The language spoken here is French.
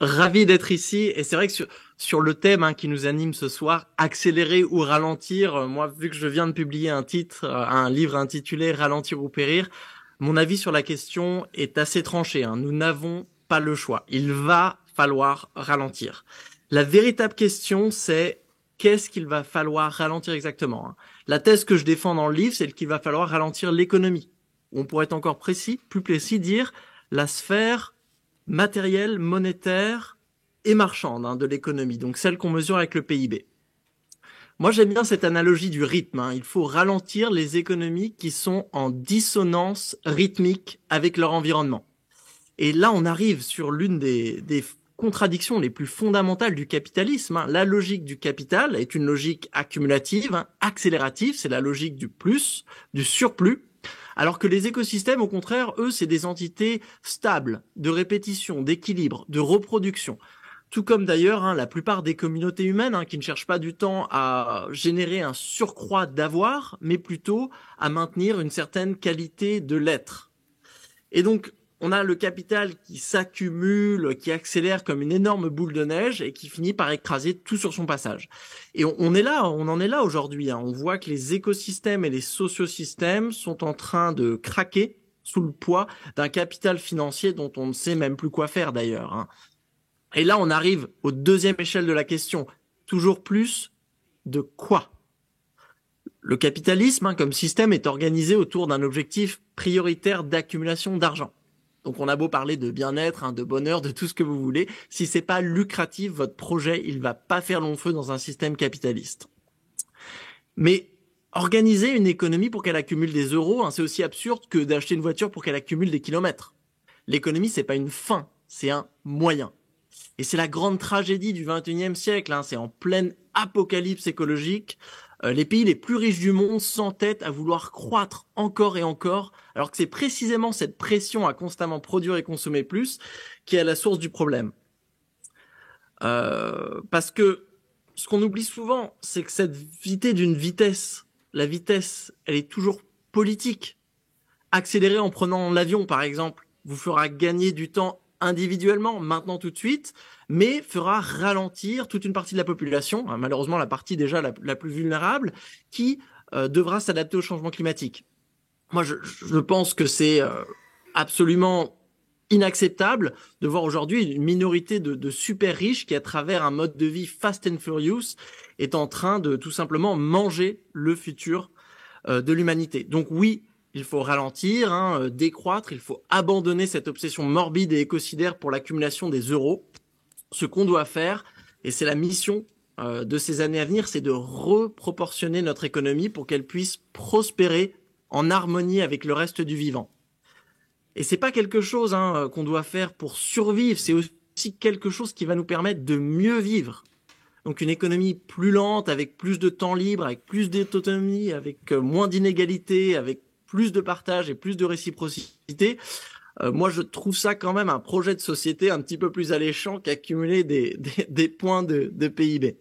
Ravi d'être ici. Et c'est vrai que sur le thème qui nous anime ce soir, accélérer ou ralentir, moi, vu que je viens de publier un livre intitulé Ralentir ou périr, mon avis sur la question est assez tranché. Nous n'avons pas le choix. Il va falloir ralentir. La véritable question, c'est qu'est-ce qu'il va falloir ralentir exactement. La thèse que je défends dans le livre, c'est qu'il va falloir ralentir l'économie. On pourrait être encore plus précis, dire la sphère matérielle, monétaire et marchande de l'économie, donc celle qu'on mesure avec le PIB. Moi, j'aime bien cette analogie du rythme. Il faut ralentir les économies qui sont en dissonance rythmique avec leur environnement. Et là, on arrive sur l'une des contradictions les plus fondamentales du capitalisme. La logique du capital est une logique accumulative, accélérative, c'est la logique du plus, du surplus, alors que les écosystèmes, au contraire, eux, c'est des entités stables, de répétition, d'équilibre, de reproduction. Tout comme d'ailleurs la plupart des communautés humaines qui ne cherchent pas du temps à générer un surcroît d'avoir, mais plutôt à maintenir une certaine qualité de l'être. Et donc, on a le capital qui s'accumule, qui accélère comme une énorme boule de neige et qui finit par écraser tout sur son passage. Et on en est là aujourd'hui. On voit que les écosystèmes et les sociosystèmes sont en train de craquer sous le poids d'un capital financier dont on ne sait même plus quoi faire d'ailleurs. Et là, on arrive aux deuxième échelle de la question. Toujours plus de quoi ? Le capitalisme, comme système, est organisé autour d'un objectif prioritaire d'accumulation d'argent. Donc on a beau parler de bien-être, de bonheur, de tout ce que vous voulez, si c'est pas lucratif, votre projet, il va pas faire long feu dans un système capitaliste. Mais organiser une économie pour qu'elle accumule des euros, c'est aussi absurde que d'acheter une voiture pour qu'elle accumule des kilomètres. L'économie, c'est pas une fin, c'est un moyen. Et c'est la grande tragédie du XXIe siècle, c'est en pleine apocalypse écologique. Les pays les plus riches du monde s'entêtent à vouloir croître encore et encore, alors que c'est précisément cette pression à constamment produire et consommer plus qui est la source du problème. Parce que ce qu'on oublie souvent, c'est que cette vitesse, la vitesse, elle est toujours politique. Accélérer en prenant l'avion, par exemple, vous fera gagner du temps individuellement, maintenant tout de suite, mais fera ralentir toute une partie de la population, malheureusement la partie déjà la plus vulnérable, qui devra s'adapter au changement climatique. Moi, je pense que c'est absolument inacceptable de voir aujourd'hui une minorité de super riches qui, à travers un mode de vie fast and furious, est en train de tout simplement manger le futur de l'humanité. Donc oui, il faut ralentir, décroître, il faut abandonner cette obsession morbide et écocidaire pour l'accumulation des euros. Ce qu'on doit faire, et c'est la mission de ces années à venir, c'est de reproportionner notre économie pour qu'elle puisse prospérer en harmonie avec le reste du vivant. Et c'est pas quelque chose qu'on doit faire pour survivre, c'est aussi quelque chose qui va nous permettre de mieux vivre. Donc une économie plus lente, avec plus de temps libre, avec plus d'autonomie, avec moins d'inégalités, avec plus de partage et plus de réciprocité. Moi, je trouve ça quand même un projet de société un petit peu plus alléchant qu'accumuler des points de PIB.